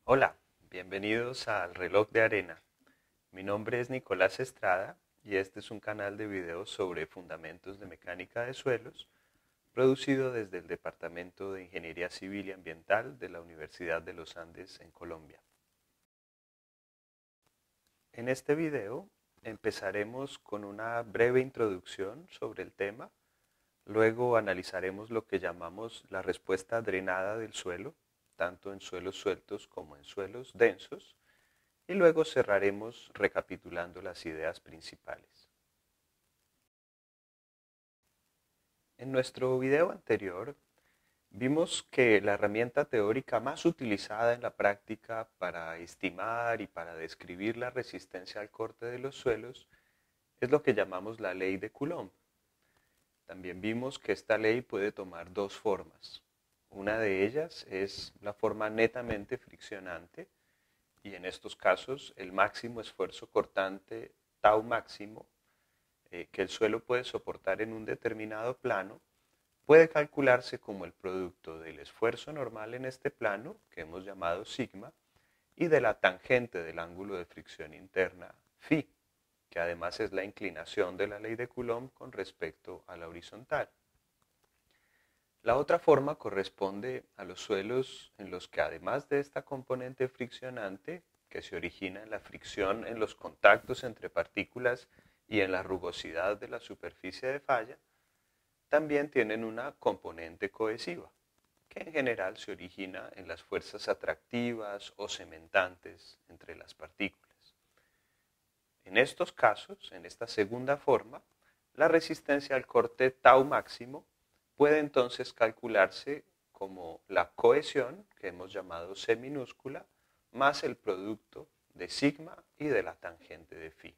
Hola, bienvenidos al Reloj de Arena. Mi nombre es Nicolás Estrada y este es un canal de videos sobre fundamentos de mecánica de suelos, producido desde el Departamento de Ingeniería Civil y Ambiental de la Universidad de los Andes en Colombia. En este video empezaremos con una breve introducción sobre el tema, luego analizaremos lo que llamamos la respuesta drenada del suelo, tanto en suelos sueltos como en suelos densos, y luego cerraremos recapitulando las ideas principales. En nuestro video anterior vimos que la herramienta teórica más utilizada en la práctica para estimar y para describir la resistencia al corte de los suelos es lo que llamamos la ley de Coulomb. También vimos que esta ley puede tomar dos formas. Una de ellas es la forma netamente friccionante, y en estos casos el máximo esfuerzo cortante tau máximo que el suelo puede soportar en un determinado plano puede calcularse como el producto del esfuerzo normal en este plano, que hemos llamado sigma, y de la tangente del ángulo de fricción interna phi, que además es la inclinación de la ley de Coulomb con respecto a la horizontal. La otra forma corresponde a los suelos en los que además de esta componente friccionante, que se origina en la fricción en los contactos entre partículas y en la rugosidad de la superficie de falla, también tienen una componente cohesiva, que en general se origina en las fuerzas atractivas o cementantes entre las partículas. En estos casos, en esta segunda forma, la resistencia al corte tau máximo puede entonces calcularse como la cohesión, que hemos llamado C minúscula, más el producto de sigma y de la tangente de phi.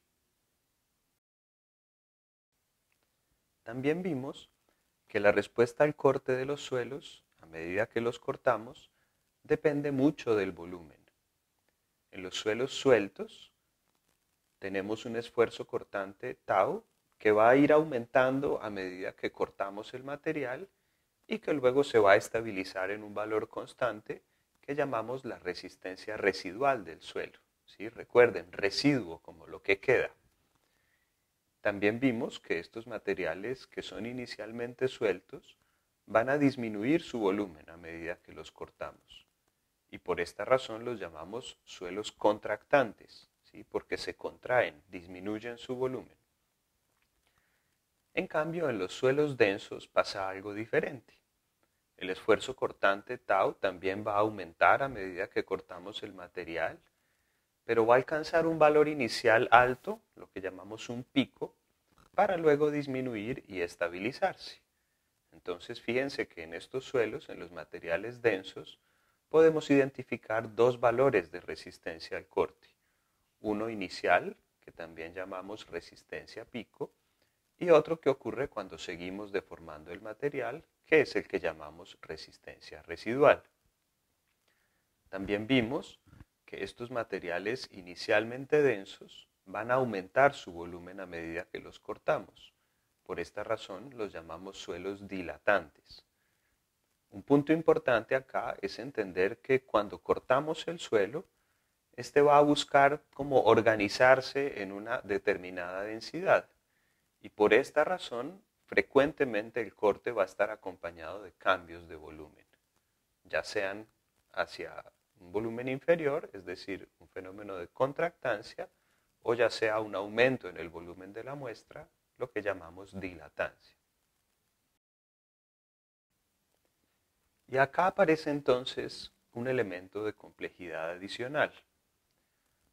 También vimos que la respuesta al corte de los suelos, a medida que los cortamos, depende mucho del volumen. En los suelos sueltos tenemos un esfuerzo cortante tau que va a ir aumentando a medida que cortamos el material y que luego se va a estabilizar en un valor constante que llamamos la resistencia residual del suelo. ¿Sí? Recuerden, residuo como lo que queda. También vimos que estos materiales que son inicialmente sueltos van a disminuir su volumen a medida que los cortamos. Y por esta razón los llamamos suelos contractantes, ¿sí? Porque se contraen, disminuyen su volumen. En cambio, en los suelos densos pasa algo diferente. El esfuerzo cortante tau también va a aumentar a medida que cortamos el material, pero va a alcanzar un valor inicial alto, lo que llamamos un pico, para luego disminuir y estabilizarse. Entonces, fíjense que en estos suelos, en los materiales densos, podemos identificar dos valores de resistencia al corte. Uno inicial, que también llamamos resistencia pico, y otro que ocurre cuando seguimos deformando el material, que es el que llamamos resistencia residual. También vimos que estos materiales inicialmente densos van a aumentar su volumen a medida que los cortamos. Por esta razón los llamamos suelos dilatantes. Un punto importante acá es entender que cuando cortamos el suelo, este va a buscar cómo organizarse en una determinada densidad. Y por esta razón, frecuentemente el corte va a estar acompañado de cambios de volumen, ya sean hacia un volumen inferior, es decir, un fenómeno de contractancia, o ya sea un aumento en el volumen de la muestra, lo que llamamos dilatancia. Y acá aparece entonces un elemento de complejidad adicional.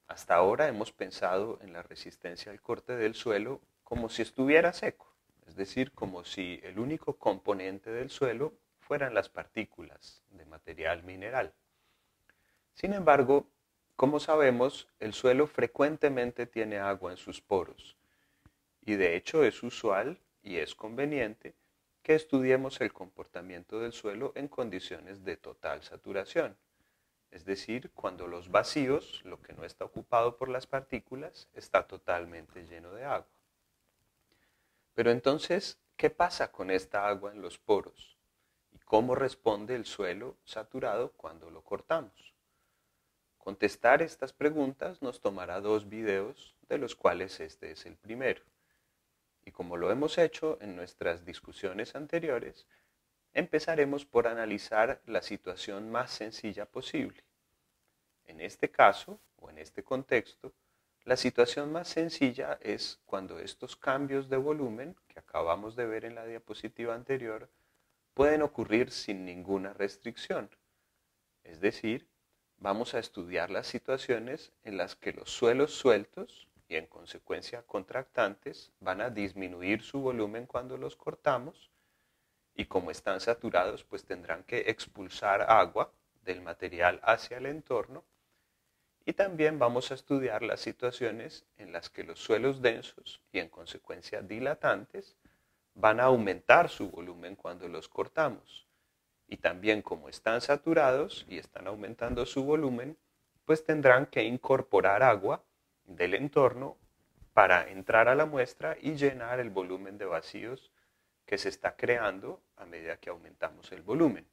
Hasta ahora hemos pensado en la resistencia al corte del suelo como si estuviera seco, es decir, como si el único componente del suelo fueran las partículas de material mineral. Sin embargo, como sabemos, el suelo frecuentemente tiene agua en sus poros, y de hecho es usual y es conveniente que estudiemos el comportamiento del suelo en condiciones de total saturación. Es decir, cuando los vacíos, lo que no está ocupado por las partículas, está totalmente lleno de agua. Pero entonces, ¿qué pasa con esta agua en los poros? ¿Y cómo responde el suelo saturado cuando lo cortamos? Contestar estas preguntas nos tomará 2 videos, de los cuales este es el primero. Y como lo hemos hecho en nuestras discusiones anteriores, empezaremos por analizar la situación más sencilla posible. En este caso, o en este contexto, la situación más sencilla es cuando estos cambios de volumen que acabamos de ver en la diapositiva anterior pueden ocurrir sin ninguna restricción. Es decir, vamos a estudiar las situaciones en las que los suelos sueltos y en consecuencia contractantes van a disminuir su volumen cuando los cortamos y como están saturados pues tendrán que expulsar agua del material hacia el entorno. Y también vamos a estudiar las situaciones en las que los suelos densos y en consecuencia dilatantes van a aumentar su volumen cuando los cortamos. Y también como están saturados y están aumentando su volumen, pues tendrán que incorporar agua del entorno para entrar a la muestra y llenar el volumen de vacíos que se está creando a medida que aumentamos el volumen.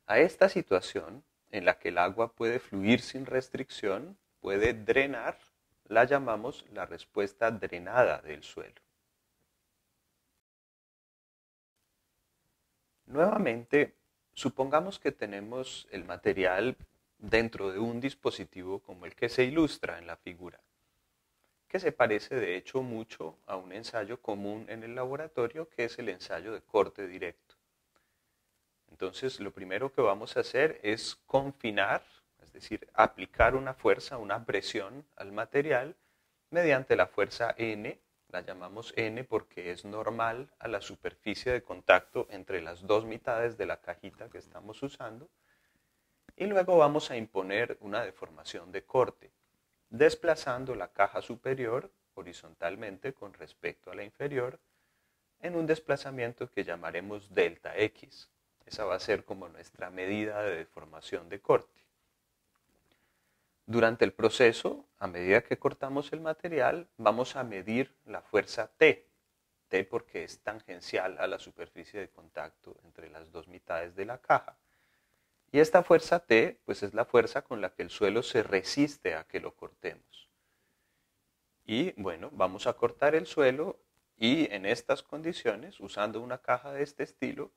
A esta situación, en la que el agua puede fluir sin restricción, puede drenar, la llamamos la respuesta drenada del suelo. Nuevamente, supongamos que tenemos el material dentro de un dispositivo como el que se ilustra en la figura, que se parece de hecho mucho a un ensayo común en el laboratorio, que es el ensayo de corte directo. Entonces, lo primero que vamos a hacer es confinar, es decir, aplicar una fuerza, una presión al material mediante la fuerza N. La llamamos N porque es normal a la superficie de contacto entre las dos mitades de la cajita que estamos usando. Y luego vamos a imponer una deformación de corte, desplazando la caja superior horizontalmente con respecto a la inferior en un desplazamiento que llamaremos delta X. Esa va a ser como nuestra medida de deformación de corte. Durante el proceso, a medida que cortamos el material, vamos a medir la fuerza T. T porque es tangencial a la superficie de contacto entre las dos mitades de la caja. Y esta fuerza T, pues es la fuerza con la que el suelo se resiste a que lo cortemos. Y bueno, vamos a cortar el suelo y en estas condiciones, usando una caja de este estilo,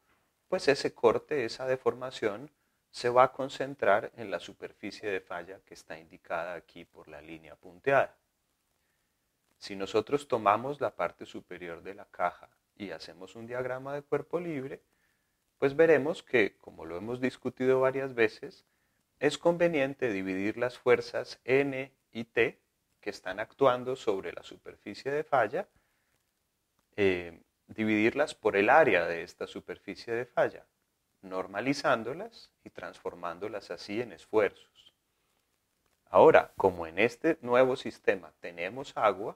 pues ese corte, esa deformación, se va a concentrar en la superficie de falla que está indicada aquí por la línea punteada. Si nosotros tomamos la parte superior de la caja y hacemos un diagrama de cuerpo libre, pues veremos que, como lo hemos discutido varias veces, es conveniente dividir las fuerzas N y T que están actuando sobre la superficie de falla, dividirlas por el área de esta superficie de falla, normalizándolas y transformándolas así en esfuerzos. Ahora, como en este nuevo sistema tenemos agua,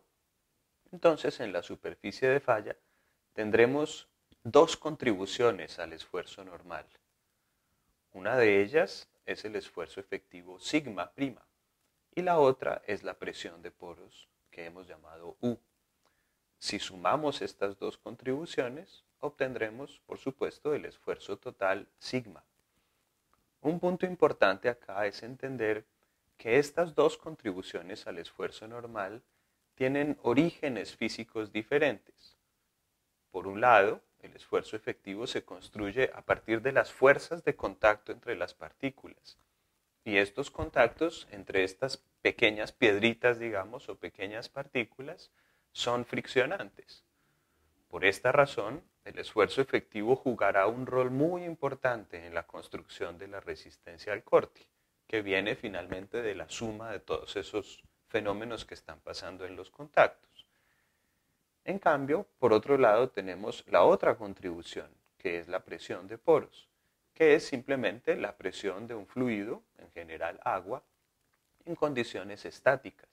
entonces en la superficie de falla tendremos dos contribuciones al esfuerzo normal. Una de ellas es el esfuerzo efectivo sigma prima y la otra es la presión de poros que hemos llamado U. Si sumamos estas dos contribuciones, obtendremos, por supuesto, el esfuerzo total sigma. Un punto importante acá es entender que estas dos contribuciones al esfuerzo normal tienen orígenes físicos diferentes. Por un lado, el esfuerzo efectivo se construye a partir de las fuerzas de contacto entre las partículas. Y estos contactos entre estas pequeñas piedritas, digamos, o pequeñas partículas, son friccionantes. Por esta razón, el esfuerzo efectivo jugará un rol muy importante en la construcción de la resistencia al corte, que viene finalmente de la suma de todos esos fenómenos que están pasando en los contactos. En cambio, por otro lado, tenemos la otra contribución, que es la presión de poros, que es simplemente la presión de un fluido, en general agua, en condiciones estáticas.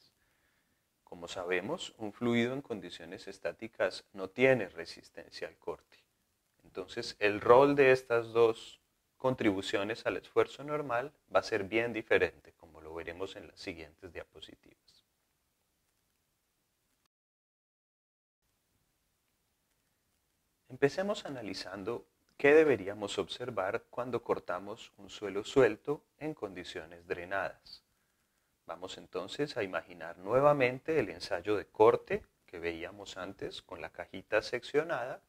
Como sabemos, un fluido en condiciones estáticas no tiene resistencia al corte. Entonces, el rol de estas dos contribuciones al esfuerzo normal va a ser bien diferente, como lo veremos en las siguientes diapositivas. Empecemos analizando ¿qué deberíamos observar cuando cortamos un suelo suelto en condiciones drenadas? Vamos entonces a imaginar nuevamente el ensayo de corte que veíamos antes con la cajita seccionada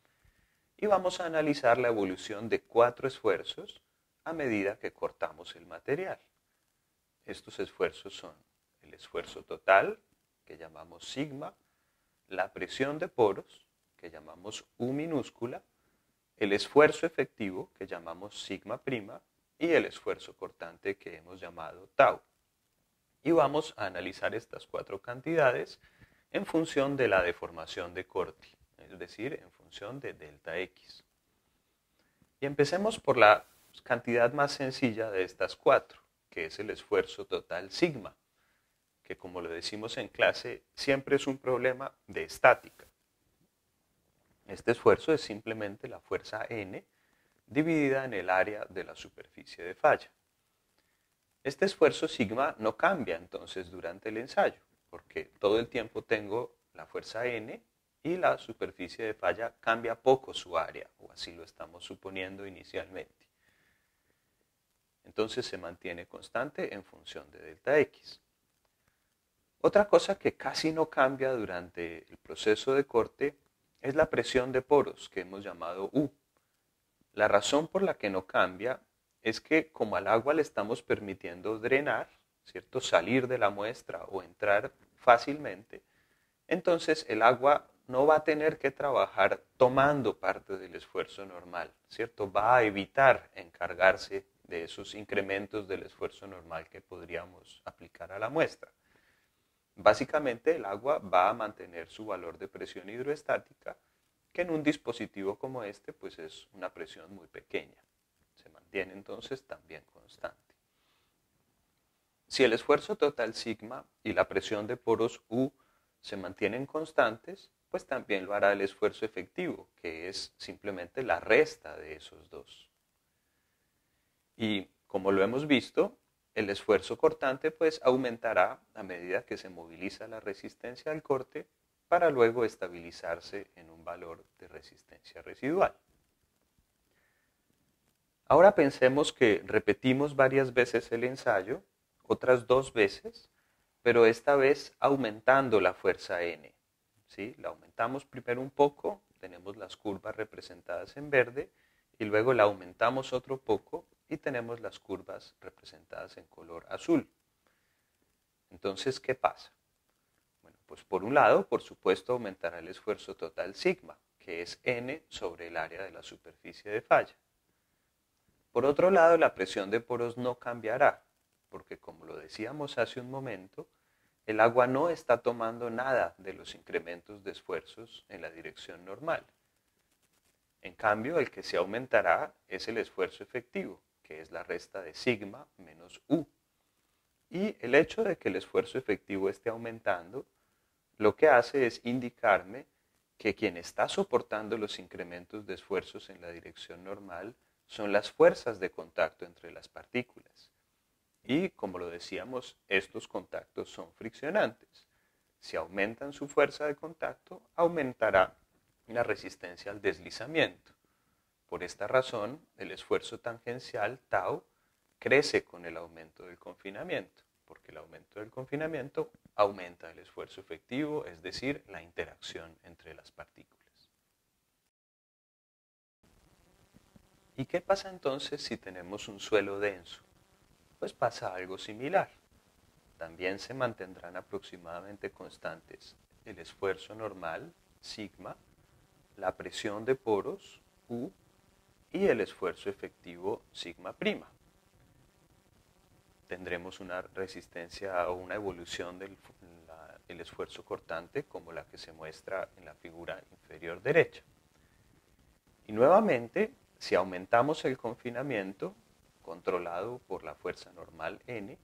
y vamos a analizar la evolución de 4 esfuerzos a medida que cortamos el material. Estos esfuerzos son el esfuerzo total, que llamamos sigma, la presión de poros, que llamamos U minúscula, el esfuerzo efectivo, que llamamos sigma prima, y el esfuerzo cortante, que hemos llamado tau. Y vamos a analizar estas 4 cantidades en función de la deformación de corte, es decir, en función de delta X. Y empecemos por la cantidad más sencilla de estas 4, que es el esfuerzo total sigma, que como lo decimos en clase, siempre es un problema de estática. Este esfuerzo es simplemente la fuerza N dividida en el área de la superficie de falla. Este esfuerzo sigma no cambia entonces durante el ensayo, porque todo el tiempo tengo la fuerza N y la superficie de falla cambia poco su área, o así lo estamos suponiendo inicialmente. Entonces se mantiene constante en función de delta X. Otra cosa que casi no cambia durante el proceso de corte es la presión de poros, que hemos llamado U. La razón por la que no cambia es que como al agua le estamos permitiendo drenar, ¿cierto? Salir de la muestra o entrar fácilmente, entonces el agua no va a tener que trabajar tomando parte del esfuerzo normal, ¿cierto? Va a evitar encargarse de esos incrementos del esfuerzo normal que podríamos aplicar a la muestra. Básicamente el agua va a mantener su valor de presión hidroestática, que en un dispositivo como este pues es una presión muy pequeña. Se mantiene entonces también constante. Si el esfuerzo total sigma y la presión de poros U se mantienen constantes, pues también lo hará el esfuerzo efectivo, que es simplemente la resta de esos dos. Y como lo hemos visto, el esfuerzo cortante pues aumentará a medida que se moviliza la resistencia al corte para luego estabilizarse en un valor de resistencia residual. Ahora pensemos que repetimos varias veces el ensayo, otras 2 veces, pero esta vez aumentando la fuerza N. ¿Sí? La aumentamos primero un poco, tenemos las curvas representadas en verde, y luego la aumentamos otro poco y tenemos las curvas representadas en color azul. Entonces, ¿qué pasa? Bueno, pues por un lado, por supuesto, aumentará el esfuerzo total sigma, que es N sobre el área de la superficie de falla. Por otro lado, la presión de poros no cambiará, porque como lo decíamos hace un momento, el agua no está tomando nada de los incrementos de esfuerzos en la dirección normal. En cambio, el que se aumentará es el esfuerzo efectivo, que es la resta de sigma menos U. Y el hecho de que el esfuerzo efectivo esté aumentando, lo que hace es indicarme que quien está soportando los incrementos de esfuerzos en la dirección normal son las fuerzas de contacto entre las partículas. Y, como lo decíamos, estos contactos son friccionantes. Si aumentan su fuerza de contacto, aumentará la resistencia al deslizamiento. Por esta razón, el esfuerzo tangencial, tau, crece con el aumento del confinamiento, porque el aumento del confinamiento aumenta el esfuerzo efectivo, es decir, la interacción entre las partículas. ¿Y qué pasa entonces si tenemos un suelo denso? Pues pasa algo similar. También se mantendrán aproximadamente constantes el esfuerzo normal, sigma, la presión de poros, U, y el esfuerzo efectivo, sigma prima. Tendremos una resistencia o una evolución del esfuerzo cortante como la que se muestra en la figura inferior derecha. Y nuevamente, si aumentamos el confinamiento, controlado por la fuerza normal N,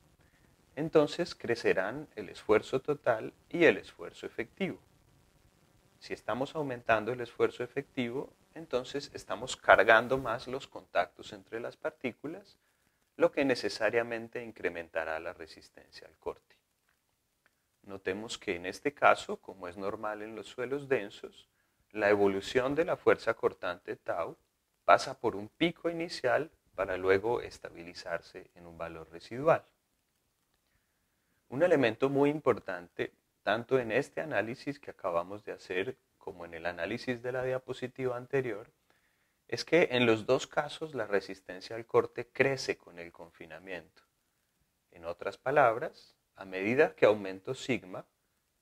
entonces crecerán el esfuerzo total y el esfuerzo efectivo. Si estamos aumentando el esfuerzo efectivo, entonces estamos cargando más los contactos entre las partículas, lo que necesariamente incrementará la resistencia al corte. Notemos que en este caso, como es normal en los suelos densos, la evolución de la fuerza cortante tau pasa por un pico inicial para luego estabilizarse en un valor residual. Un elemento muy importante, tanto en este análisis que acabamos de hacer como en el análisis de la diapositiva anterior, es que en los dos casos la resistencia al corte crece con el confinamiento. En otras palabras, a medida que aumento sigma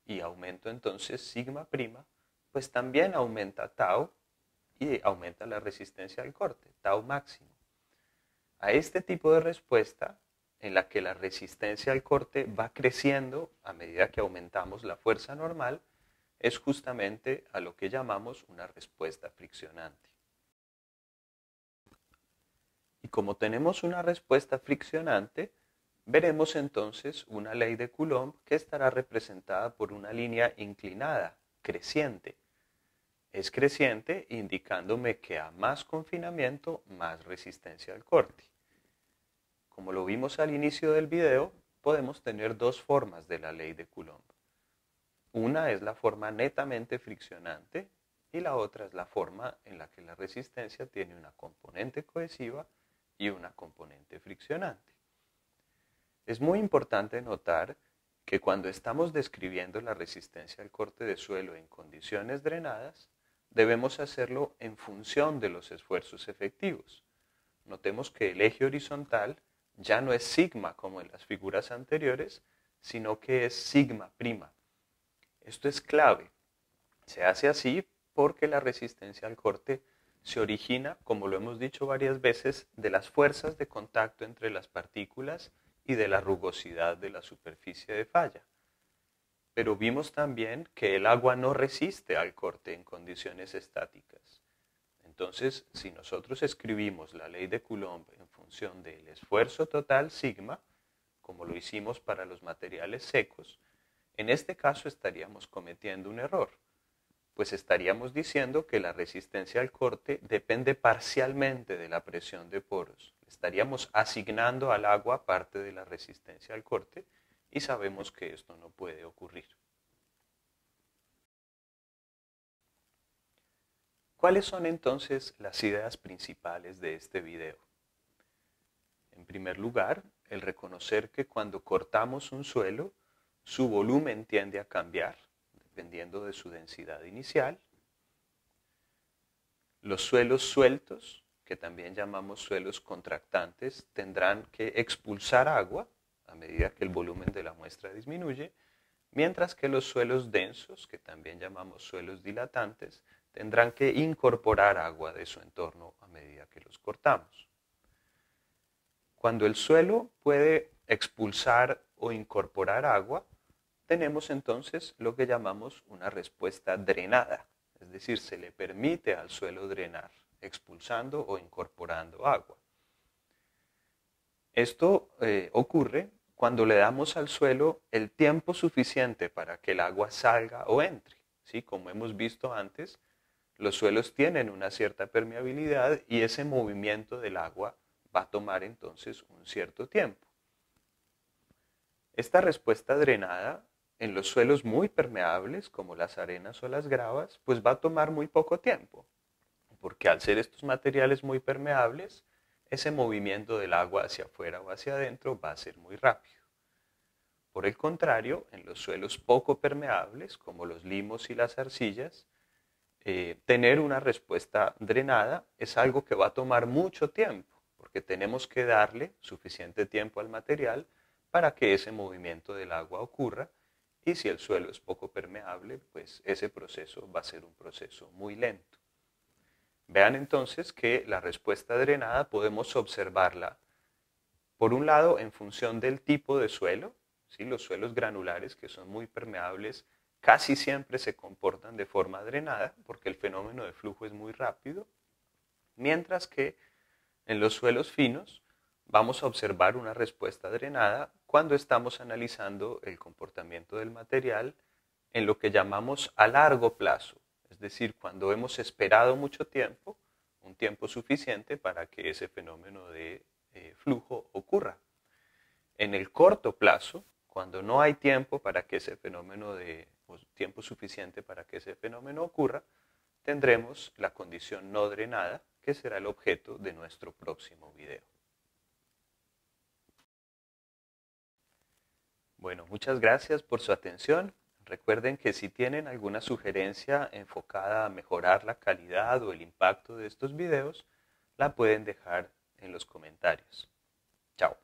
y aumento entonces sigma prima, pues también aumenta tau y aumenta la resistencia al corte, tau máximo. A este tipo de respuesta, en la que la resistencia al corte va creciendo a medida que aumentamos la fuerza normal, es justamente a lo que llamamos una respuesta friccionante. Y como tenemos una respuesta friccionante, veremos entonces una ley de Coulomb que estará representada por una línea inclinada, creciente. Es creciente indicándome que a más confinamiento, más resistencia al corte. Como lo vimos al inicio del video, podemos tener dos formas de la ley de Coulomb. Una es la forma netamente friccionante y la otra es la forma en la que la resistencia tiene una componente cohesiva y una componente friccionante. Es muy importante notar que cuando estamos describiendo la resistencia al corte de suelo en condiciones drenadas, debemos hacerlo en función de los esfuerzos efectivos. Notemos que el eje horizontal ya no es sigma como en las figuras anteriores, sino que es sigma prima. Esto es clave. Se hace así porque la resistencia al corte se origina, como lo hemos dicho varias veces, de las fuerzas de contacto entre las partículas y de la rugosidad de la superficie de falla. Pero vimos también que el agua no resiste al corte en condiciones estáticas. Entonces, si nosotros escribimos la ley de Coulomb en función del esfuerzo total sigma, como lo hicimos para los materiales secos, en este caso estaríamos cometiendo un error, pues estaríamos diciendo que la resistencia al corte depende parcialmente de la presión de poros. Estaríamos asignando al agua parte de la resistencia al corte y sabemos que esto no puede ocurrir. ¿Cuáles son entonces las ideas principales de este video? En primer lugar, el reconocer que cuando cortamos un suelo, su volumen tiende a cambiar, dependiendo de su densidad inicial. Los suelos sueltos, que también llamamos suelos contractantes, tendrán que expulsar agua a medida que el volumen de la muestra disminuye, mientras que los suelos densos, que también llamamos suelos dilatantes, tendrán que incorporar agua de su entorno a medida que los cortamos. Cuando el suelo puede expulsar o incorporar agua, tenemos entonces lo que llamamos una respuesta drenada, es decir, se le permite al suelo drenar, expulsando o incorporando agua. Esto ocurre cuando le damos al suelo el tiempo suficiente para que el agua salga o entre. ¿Sí? Como hemos visto antes, los suelos tienen una cierta permeabilidad y ese movimiento del agua va a tomar entonces un cierto tiempo. Esta respuesta drenada en los suelos muy permeables, como las arenas o las gravas, pues va a tomar muy poco tiempo, porque al ser estos materiales muy permeables, ese movimiento del agua hacia afuera o hacia adentro va a ser muy rápido. Por el contrario, en los suelos poco permeables, como los limos y las arcillas, tener una respuesta drenada es algo que va a tomar mucho tiempo, porque tenemos que darle suficiente tiempo al material para que ese movimiento del agua ocurra, y si el suelo es poco permeable, pues ese proceso va a ser un proceso muy lento. Vean entonces que la respuesta drenada podemos observarla, por un lado, en función del tipo de suelo. ¿Sí? Los suelos granulares, que son muy permeables, casi siempre se comportan de forma drenada, porque el fenómeno de flujo es muy rápido, mientras que en los suelos finos vamos a observar una respuesta drenada cuando estamos analizando el comportamiento del material en lo que llamamos a largo plazo, es decir, cuando hemos esperado mucho tiempo, un tiempo suficiente para que ese fenómeno de flujo ocurra. En el corto plazo, cuando no hay tiempo para que ese fenómeno o tiempo suficiente para que ese fenómeno ocurra, tendremos la condición no drenada, que será el objeto de nuestro próximo video. Bueno, muchas gracias por su atención. Recuerden que si tienen alguna sugerencia enfocada a mejorar la calidad o el impacto de estos videos, la pueden dejar en los comentarios. Chao.